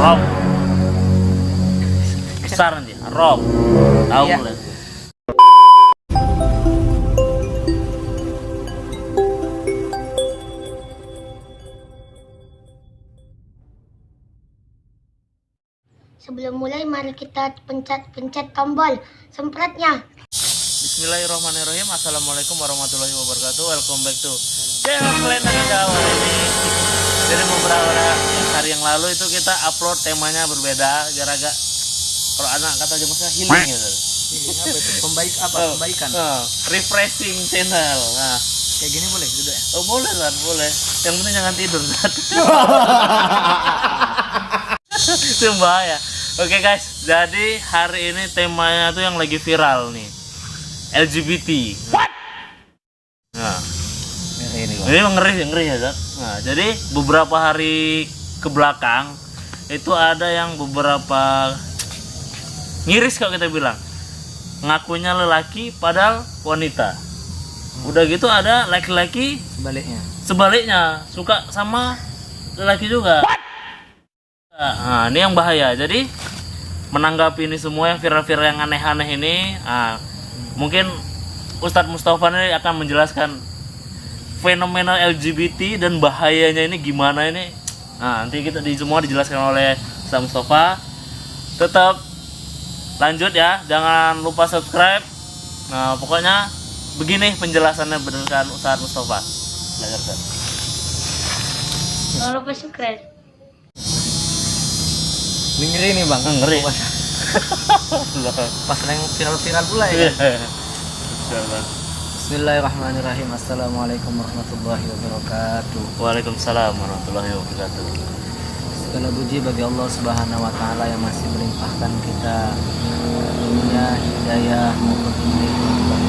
Rob. Besar nanti, Rob. Tahu Iya. mulai. Sebelum mulai, mari kita pencet tombol semprotnya. Bismillahirrahmanirrahim. Assalamualaikum warahmatullahi wabarakatuh. Welcome back to channel Selendang Jawa ini. Jadi beberapa hari yang lalu itu kita upload temanya berbeda. Biar agak, kalau anak kata Jamasnya healing gitu. Apa itu? Pembaikan. Refreshing channel. Nah, Kayak gini boleh duduk ya? oh boleh lah, boleh. Yang penting jangan tidur. Itu yang bahaya. Oke guys, jadi hari ini temanya tuh yang lagi viral nih, LGBT. Nah, ini ngeri ya, Zat. Nah, jadi beberapa hari ke belakang itu ada yang beberapa ngiris kalau kita bilang, ngakunya lelaki padahal wanita. Udah gitu ada laki-laki sebaliknya suka sama lelaki juga. Nah, ini yang bahaya. Jadi menanggapi ini semua yang viral-viral yang aneh-aneh ini, mungkin Ustadz Mustafa ini akan menjelaskan fenomena LGBT dan bahayanya ini gimana ini. Nah, nanti kita semua dijelaskan oleh Ustadz Mustafa. Tetap lanjut ya, jangan lupa subscribe. Nah, pokoknya begini penjelasannya berdasarkan Ustadz Mustafa. Jangan lupa subscribe. Ini ngeri nih bang. Ngeri. Pas yang viral-viral pula ya. Insyaallah. Bismillahirrahmanirrahim. Assalamualaikum warahmatullahi wabarakatuh. Waalaikumsalam warahmatullahi wabarakatuh. Segala puji bagi Allah Subhanahu wa taala yang masih melimpahkan kita dunia hidayah maupun nikmat.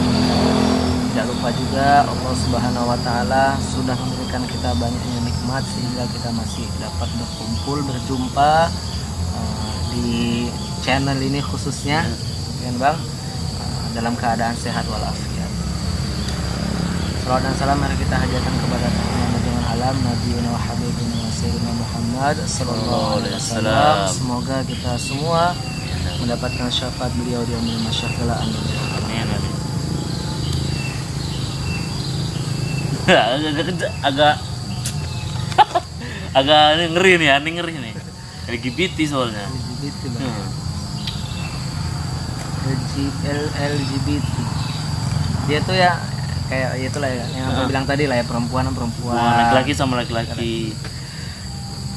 Tidak lupa juga Allah Subhanahu wa taala sudah memberikan kita banyaknya nikmat sehingga kita masih dapat berkumpul berjumpa di channel ini khususnya, kan bang, dalam keadaan sehat walafiat. Salawat dan salam mari kita hajatkan kepada Nabi alam Nabi wa habibina wa sayyidina Muhammad sallallahu alaihi wasallam. Semoga kita semua mendapatkan syafaat beliau di yaumil mahsyar kelak. Amin. agak ini ngeri nih, ngeri nih. LGBT soalnya. LGBT bang. LGBT. Dia tuh ya kayak itulah ya yang aku bilang tadi lah ya, perempuan. Laki-laki sama laki-laki.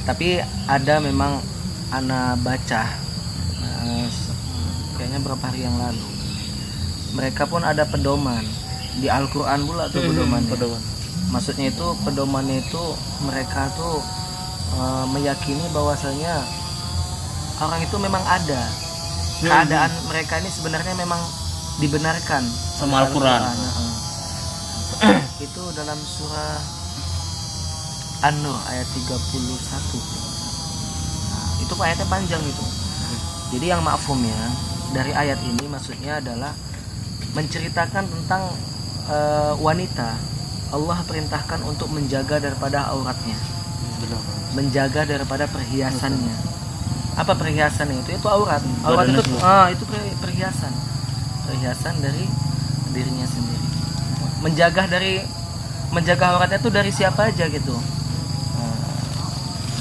Tapi ada memang anak baca kayaknya berapa hari yang lalu. Mereka pun ada pedoman di Al-Qur'an pula tuh pedoman. Maksudnya itu pedomannya itu mereka tuh meyakini bahwasanya orang itu memang ada. Keadaan mereka ini sebenarnya memang dibenarkan Sama Al-Quran. Itu dalam surah An-Nur ayat 31. Nah, itu ayatnya panjang itu. Jadi yang mafhumnya dari ayat ini maksudnya adalah menceritakan tentang wanita. Allah perintahkan untuk menjaga daripada auratnya, menjaga daripada perhiasannya. Apa perhiasannya itu? Itu aurat. Aurat itu itu perhiasan dari dirinya sendiri. Menjaga auratnya itu dari siapa aja gitu.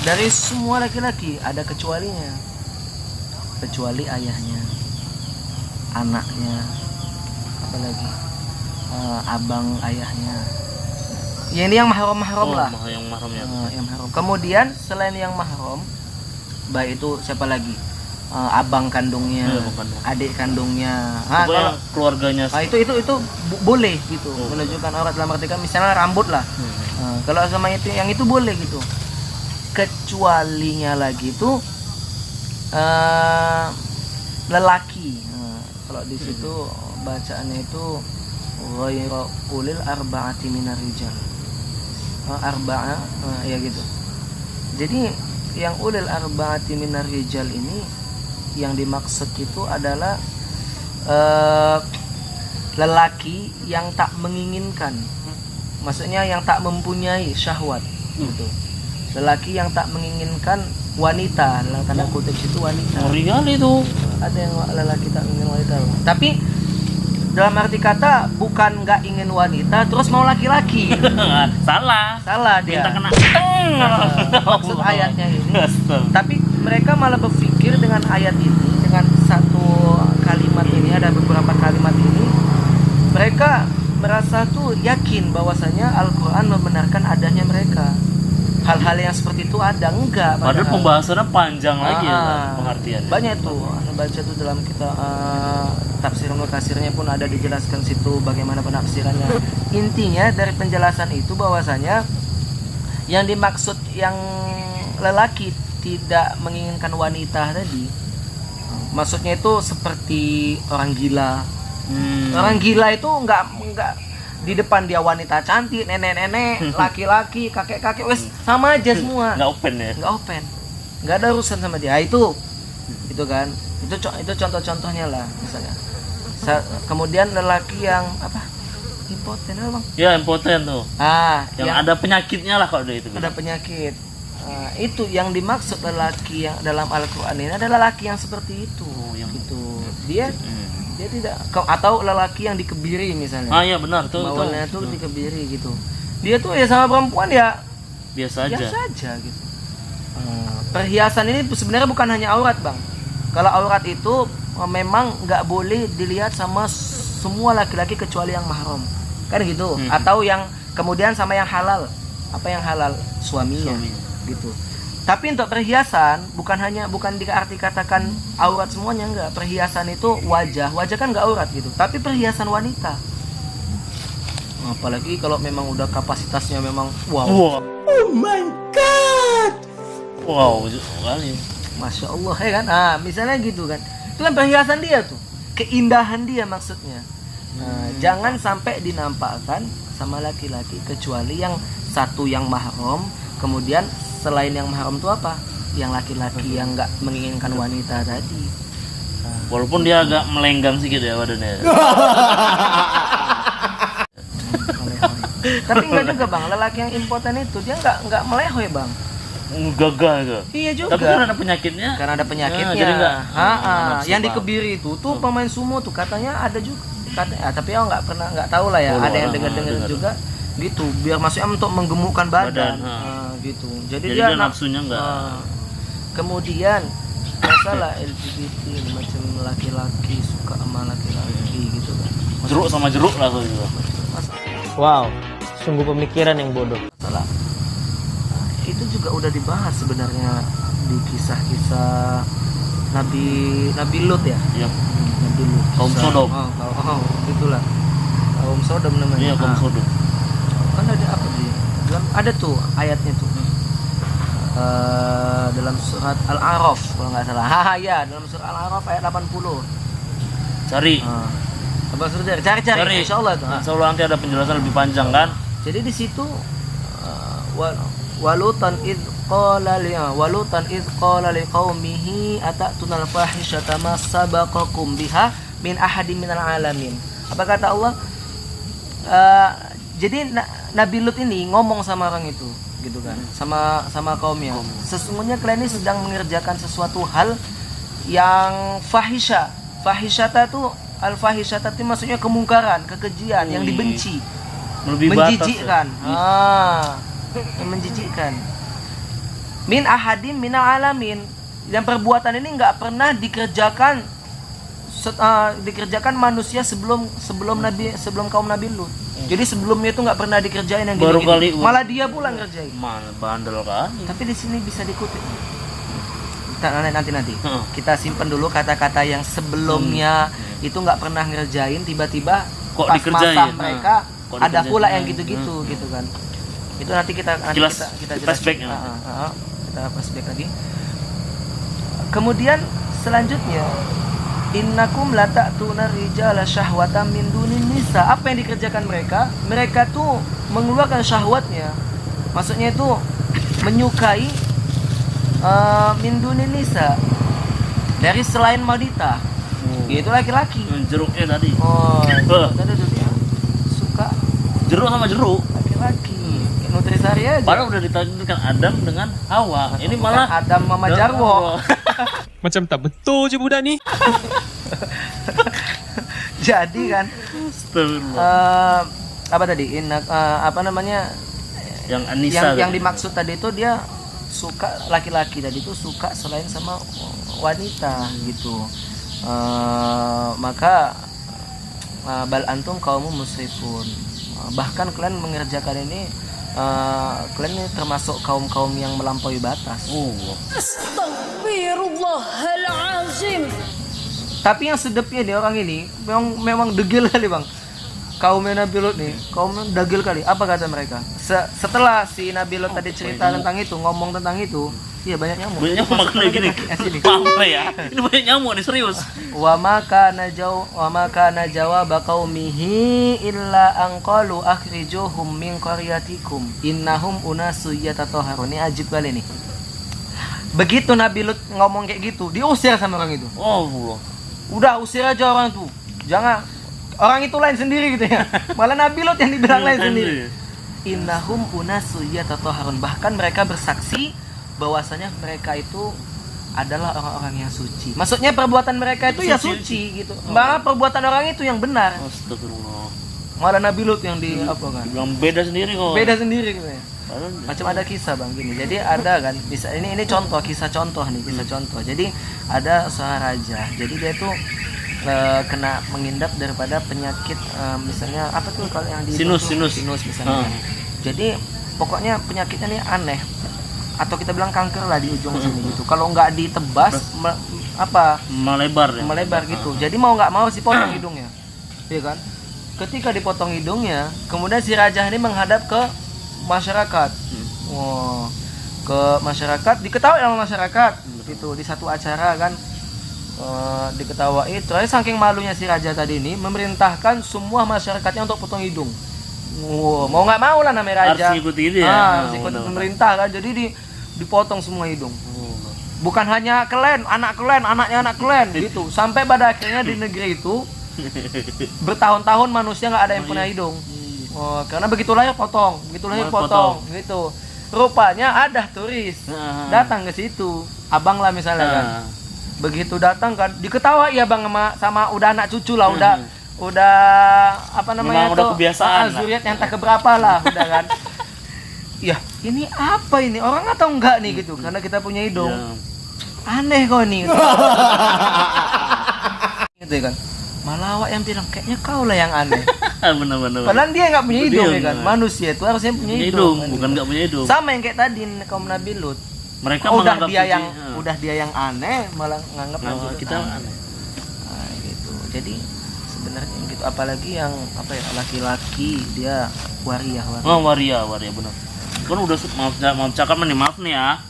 Dari semua laki-laki, ada kecualinya, kecuali ayahnya, anaknya, apalagi abang ayahnya. Ya ini yang mahram lah. Yang mahramnya. Yang mahram. Kemudian selain yang mahram, baik itu siapa lagi? Abang kandungnya, adik kandungnya, kalau keluarganya. Itu boleh gitu, menunjukkan aurat dalam arti misalnya rambut lah. Kalau sama itu yang itu boleh gitu. Kecualinya lagi itu lelaki. Kalau di situ bacaannya itu ghairu ulil arba'ati minar rijal. Ya gitu. Jadi yang ulil arba'ati minar rijal ini yang dimaksud itu adalah lelaki yang tak menginginkan, maksudnya yang tak mempunyai syahwat gitu. Lelaki yang tak menginginkan wanita, dalam tanda kutip itu wanita. Ngeri kali itu. Ada yang lelaki tak ingin wanita, tapi dalam arti kata bukan nggak ingin wanita terus mau laki-laki. Salah dia. Minta kena. Maksud ayatnya ini. Tapi mereka malah berpikir dengan ayat ini, dengan satu kalimat ini, ada beberapa kalimat ini, mereka merasa tuh yakin bahwasanya Al-Quran membenarkan adanya mereka. Hal-hal yang seperti itu ada, enggak? Padahal pembahasannya panjang lagi ya pengertian. Banyak tuh, Anda baca tuh dalam kita tafsir Mukasirnya pun ada dijelaskan situ bagaimana penafsirannya. Intinya dari penjelasan itu bahwasanya yang dimaksud yang lelaki tidak menginginkan wanita tadi, maksudnya itu seperti orang gila. Orang gila itu enggak di depan dia wanita cantik, nenek-nenek, laki-laki, kakek-kakek, wes sama aja semua. Nggak open ya? Nggak open, nggak ada urusan sama dia. Itu kan, itu contoh-contohnya lah misalnya. Kemudian lelaki yang apa? Impoten apa bang? Ya impoten tuh. Yang ada penyakitnya lah kalau itu. Ada penyakit. Itu yang dimaksud lelaki yang dalam Al-Quran ini adalah lelaki yang seperti itu. Yang itu dia tidak, atau lelaki yang dikebiri misalnya. Iya benar tuh. Bawalnya tuh dikebiri gitu. Dia tuh ya sama perempuan ya biasa aja gitu. Perhiasan ini sebenarnya bukan hanya aurat bang. Kalau aurat itu memang nggak boleh dilihat sama semua laki-laki kecuali yang mahram, kan gitu. Atau yang kemudian sama yang halal. Apa yang halal? Suaminya. Gitu. Tapi untuk perhiasan bukan diarti katakan aurat semuanya, enggak. Perhiasan itu wajah kan enggak aurat gitu. Tapi perhiasan wanita. Apalagi kalau memang udah kapasitasnya memang wow. Oh my god. Wow, kali. Masya Allah ya kan. Misalnya gitu kan. Itu kan perhiasan dia tuh. Keindahan dia maksudnya. Jangan sampai dinampakkan sama laki-laki kecuali yang satu yang mahram, kemudian selain yang mahram itu apa? Yang laki-laki yang nggak menginginkan wanita tadi. Walaupun dia agak melenggang sedikit ya badannya. Tapi enggak juga bang, lelaki yang impoten itu dia nggak melehoy bang. Gagah itu. Iya juga. Tapi kan ada penyakitnya. Karena ada penyakitnya. Jadi yang dikebiri itu tuh pemain sumo tuh katanya ada juga. Tapi aku nggak tahu lah ya. Ada yang dengar juga. Gitu biar maksudnya untuk menggemukkan badan. Gitu. Jadi dia nafsunya enggak. Kemudian masalah LGBT macam laki-laki suka sama laki-laki gitu kan. Jeruk sama jeruk lah tuh juga. Wow, sungguh pemikiran yang bodoh. Masalah. Itu juga udah dibahas sebenarnya di kisah-kisah Nabi Lut ya. Iya. Nabi Lut. Kaum Sodom. Itulah. Kaum Sodom namanya. Iya, kaum Sodom. Kan ada apa dia? Ada tuh ayatnya tuh. Dalam surat Al-A'raf kalau nggak salah. Ya, dalam surat Al-A'raf ayat 80. Cari. Cari. Insyaallah tuh. Insyaallah nanti ada penjelasan lebih panjang kan. Jadi di situ walutan id qala liqaumihi atatunal fahishata ma sabaqakum biha min ahadin minal alamin. Apa kata Allah? Jadi Nabi Lut ini ngomong sama orang itu gitu kan, sama kaumnya. Sesungguhnya kalian ini sedang mengerjakan sesuatu hal yang fahisha. Fahishata itu al-fahisyata itu maksudnya kemungkaran, kekejian yang dibenci. Menjijikkan. Yang menjijikkan. Min ahadim minal alamin. Dan perbuatan ini enggak pernah dikerjakan manusia sebelum kaum Nabi Lut. Jadi sebelumnya itu nggak pernah dikerjain yang baru kali malah dia pula ngerjain. Bandel kan. Tapi di sini bisa dikutip. Nanti kita simpen dulu kata-kata yang sebelumnya itu nggak pernah ngerjain, tiba-tiba kok pas dikerjain masa mereka ada pula yang gitu-gitu gitu kan. Itu nanti kita flashback kita flashback lagi. Kemudian selanjutnya innakum la ta'tuna rijala syahwatan min dunin nisa. Apa yang dikerjakan mereka? Mereka tuh mengeluarkan syahwatnya. Maksudnya itu menyukai min dunin nisa, dari selain wanita. Yaitu laki-laki. Jeruknya tadi. Tadi tuh dia suka jeruk sama jeruk. laki-laki. nutrisari aja. Padahal udah ditakdirkan Adam dengan Hawa. Ini Bukan malah Adam Mama Jarwo. Macam tak betul je budak ni. Jadi kan Astagfirullah. apa tadi? Apa namanya? Yang Anissa Yang tadi. dimaksud tadi itu dia suka laki-laki tadi itu suka selain sama wanita gitu. Maka bal antum kaumu musrifun. Bahkan kalian mengerjakan ini kalian ini termasuk kaum-kaum yang melampaui batas. Astaghfirullahalazim. Tapi yang sedepnya nih orang ini memang degil kali bang. Kaumnya Nabi Lut nih, kaumnya degil kali. Apa kata mereka? Setelah si Nabi Lut tadi cerita tentang itu, ngomong tentang itu, iya banyak nyamuk. Banyak nyamuk makanya gini. Maaf ya. Ini banyak nyamuk nih serius. Wa maka najawab qaumihi illa an qalu akhrijuhum min qaryatikum innahum unasu yatatahharun. Ini ajib kali nih. Begitu Nabi Lut ngomong kayak gitu, diusir sama orang itu. Oh, Allah. Udah usir aja orang itu. Jangan orang itu lain sendiri gitu ya. Malah Nabi Lut yang dibilang lain sendiri. Innahum unasu yatatahharun. Bahkan mereka bersaksi bahwasanya mereka itu adalah orang-orang yang suci. Maksudnya perbuatan mereka itu ya suci gitu. Malah perbuatan orang itu yang benar. Astagfirullah. Malah Nabi Lut yang di apa kan? Dibilang beda sendiri kok. Beda sendiri gitu ya. Padahal Macam ada kisah bang gini. Jadi ada kan bisa ini contoh kisah contoh nih kisah contoh. Jadi ada seorang raja. Jadi dia tuh kena mengidap daripada penyakit misalnya apa tuh kalau yang di Sinus misalnya. Jadi pokoknya penyakitnya nih aneh atau kita bilang kanker lah di ujung sini gitu. Kalau nggak ditebas melebar gitu. Jadi mau nggak mau sih potong hidungnya, iya kan? Ketika dipotong hidungnya, kemudian si raja ini menghadap ke masyarakat. Ke masyarakat diketahui sama masyarakat gitu di satu acara kan. Diketahui terus saking malunya si raja tadi ini memerintahkan semua masyarakatnya untuk potong hidung. Mau nggak mau lah namanya raja harus ikuti itu ya. harus ikut pemerintah kan, jadi dipotong semua hidung. Bukan hanya anaknya anak klan gitu, sampai pada akhirnya di negeri itu bertahun-tahun manusia nggak ada yang punya hidung. Karena begitu lahir potong gitu. Rupanya ada turis datang ke situ, abang lah misalnya kan. Begitu datang kan diketawa ya bang sama udah anak cucu lah, udah apa namanya memang udah tuh kebiasaan zuriat yang tak keberapa lah udah kan. Ya ini apa ini orang atau enggak nih gitu, karena kita punya hidung. Aneh kok nih gitu kan. Malah awak yang bilang kayaknya kau lah yang aneh. Benar-benar. Padahal dia nggak punya hidung ya kan. Manusia itu harusnya punya hidung kan? Bukan nggak punya hidung. Sama yang kayak tadi kaum Nabi Lut. Mereka udah menganggap dia yang aneh malah nganggap kita aneh. Nah, gitu. Jadi sebenarnya gitu, apalagi yang apa ya, laki-laki dia waria. Waria benar. Kan udah maaf cakap nih, maaf nih ya.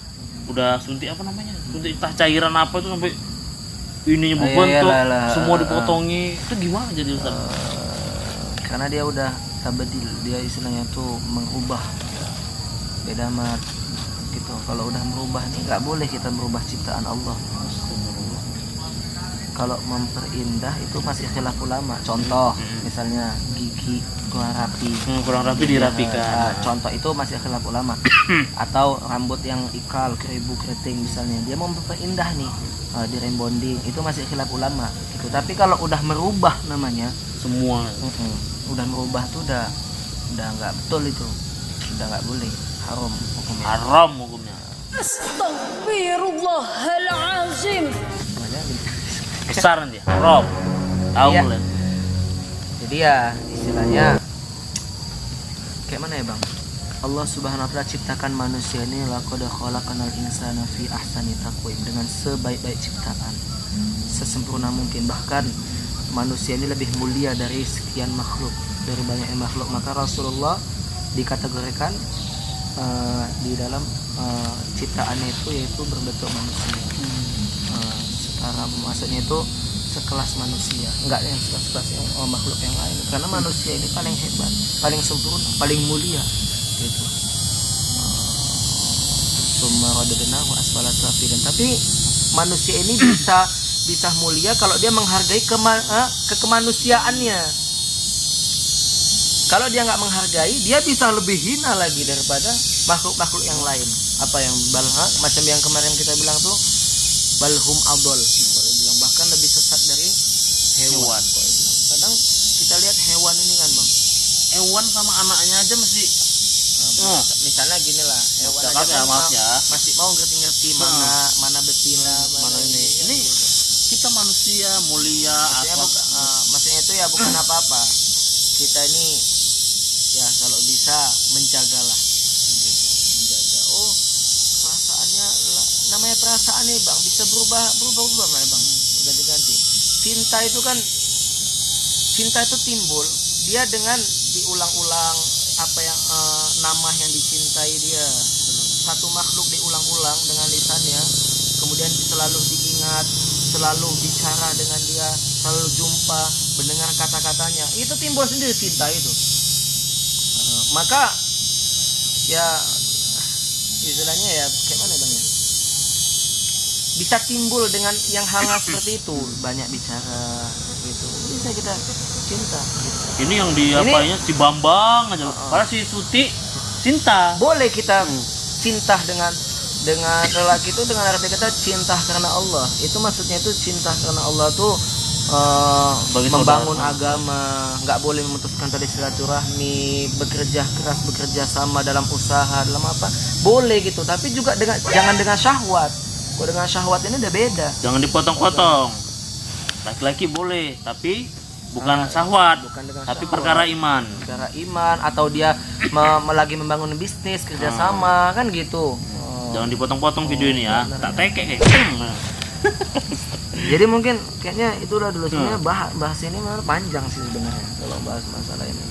Udah suntik apa namanya? Suntik entah cairan apa itu sampai ininya berbentuk, semua dipotongi. Itu gimana jadi Ustaz? Karena dia udah tabadil, dia istilahnya tuh mengubah. Beda amat gitu. Kalau udah merubah nih nggak boleh kita merubah ciptaan Allah. Kalau memperindah itu masih khilaf ulama. Contoh misalnya gigi kurang rapi dirapikan. Contoh itu masih khilaf ulama. Atau rambut yang ikal, keribu, keriting misalnya, dia mau memperindah nih, di rebonding, itu masih khilaf ulama gitu. Tapi kalau udah merubah namanya Semua udah merubah tuh udah nggak betul itu, udah nggak boleh, haram hukumnya. Astaghfirullahalazim. Besar dia, haram. Tahu Iya. lah. Jadi ya istilahnya kayak mana ya bang? Allah Subhanahu wa taala ciptakan manusia ini laqad khalaqanal insana fi ahsani taqwim, dengan sebaik-baik ciptaan, sesempurna mungkin. Bahkan manusia ini lebih mulia dari sekian makhluk, dari banyak makhluk. Maka Rasulullah dikategorikan di dalam ciptaannya itu yaitu berbentuk manusia. Setara maksudnya itu sekelas manusia, enggak yang sekelas yang makhluk yang lain, karena manusia ini paling hebat, paling sempurna, paling mulia gitu. Summa radadnahu asfala safilin. Tapi manusia ini bisa mulia kalau dia menghargai kekemanusiaannya. Kalau dia nggak menghargai, dia bisa lebih hina lagi daripada makhluk-makhluk yang lain. Apa yang macam yang kemarin kita bilang tuh, balhum adol. Kalau bilang bahkan lebih sesat dari hewan. Kalau bilang. Kadang kita lihat hewan ini kan bang, Hewan sama anaknya aja masih misalnya gini lah, hewan cakap aja ya, kan maaf ya. masih mau ngerti-ngerti mana betina, Mana ini? gitu. Ini kita manusia mulia, Maksudnya, maksudnya itu ya bukan apa-apa. Kita ini ya kalau bisa menjagalah, gitu. Menjaga. Oh, perasaannya namanya perasaan nih bang, bisa berubah mana bang, ganti-ganti. Cinta itu timbul dia dengan diulang-ulang apa yang nama yang dicintai dia. Satu makhluk diulang-ulang dengan lisannya, kemudian selalu diingat, selalu bicara dengan dia, selalu jumpa, mendengar kata-katanya, itu timbul sendiri cinta itu. Maka ya istilahnya ya kayak mana bang ya, bisa timbul dengan yang hal-hal seperti itu, banyak bicara gitu, bisa kita cinta gitu. Ini yang di apanya si Bambang aja. Padahal si Suti cinta. Boleh kita cinta dengan lelaki itu dengan arti kata cinta karena Allah. Itu maksudnya itu cinta karena Allah tuh Bagi membangun saudara. agama, nggak boleh memutuskan tali silaturahmi, bekerja keras, bekerja sama dalam usaha, dalam apa, boleh gitu. Tapi juga jangan dengan syahwat. Kalau dengan syahwat ini udah beda. Jangan dipotong-potong. Laki-laki boleh, tapi bukan syahwat, bukan dengan tapi syahwat. perkara iman. Perkara iman, atau dia lagi membangun bisnis kerjasama kan gitu. Jangan dipotong-potong video ini ya. benar. Tak tekek kayak. Jadi mungkin kayaknya itulah dulu sebenarnya bahas ini memang panjang sih sebenarnya kalau bahas masalah ini.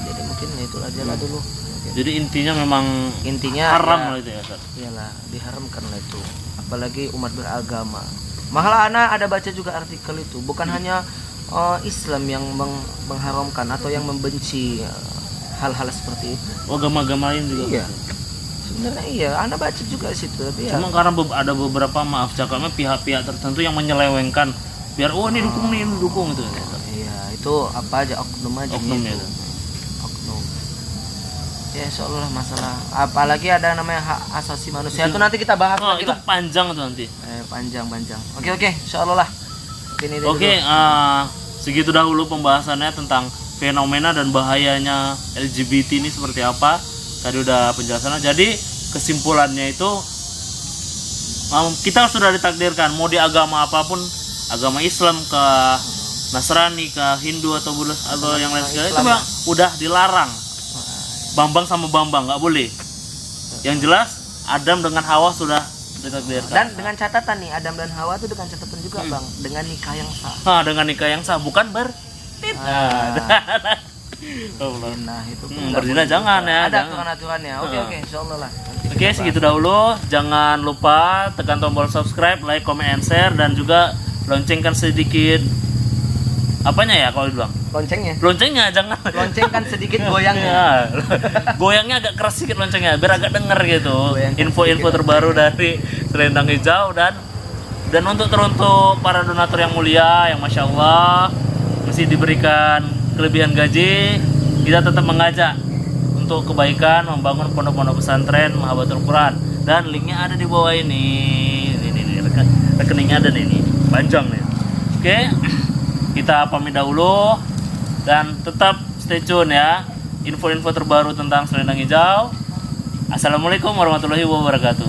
Jadi mungkin itu aja lah dulu. Mungkin. Jadi intinya memang Intinya haram ya, lah itu ya, Ustaz. iyalah diharamkan lah itu. Apalagi umat beragama. Malah anak ada baca juga artikel itu, bukan hanya Islam yang mengharamkan atau yang membenci hal-hal seperti itu. Oh, agama-agama lain juga. Iya. Sebenarnya iya, anak baca juga di situ, tapi ya. Cuma karena ada beberapa, maaf cakapnya, pihak-pihak tertentu yang menyelewengkan biar ini dukung gitu. Iya, itu apa aja oknum aja Oknumnya gitu. itu. Oknum. Ya insyaallah masalah apalagi ada namanya hak asasi manusia itu nanti kita bahas Oh, lagi itu lah. panjang tuh nanti. Panjang. Oke, insyaallah lah. Ini dulu. Oke, segitu dahulu pembahasannya tentang fenomena dan bahayanya LGBT ini seperti apa. Tadi udah penjelasannya. Jadi kesimpulannya itu kita sudah ditakdirkan mau di agama apapun, agama Islam ke Nasrani ke Hindu atau Buddha atau yang lain segala itu Bang, udah dilarang. Bambang sama Bambang nggak boleh. Yang jelas Adam dengan Hawa sudah ditakdirkan. Dan dengan catatan nih Adam dan Hawa itu dengan catatan juga Bang, dengan nikah yang sah. Dengan nikah yang sah, bukan Nah, itu berzina jangan ya. Ada Jangan. aturan-aturannya. Oke, insyaallah lah. Oke, segitu dahulu. Jangan lupa tekan tombol subscribe, like, comment, and share, dan juga loncengkan sedikit apanya ya kalau dibilang loncengnya jangan Loncengkan sedikit goyangnya. ya. Goyangnya agak keras sedikit loncengnya biar agak denger gitu Goyangkan info-info sedikit. terbaru dari Selendang Hijau. Dan untuk para donatur yang mulia yang masya Allah masih diberikan kelebihan gaji, kita tetap mengajak untuk kebaikan membangun pondok-pondok pesantren Mahabatul Quran, dan linknya ada di bawah ini. Ini rekeningnya ada nih, ini panjang nih. Oke, kita pamit dahulu dan tetap stay tune ya, info-info terbaru tentang Selendang Hijau. Assalamualaikum warahmatullahi wabarakatuh.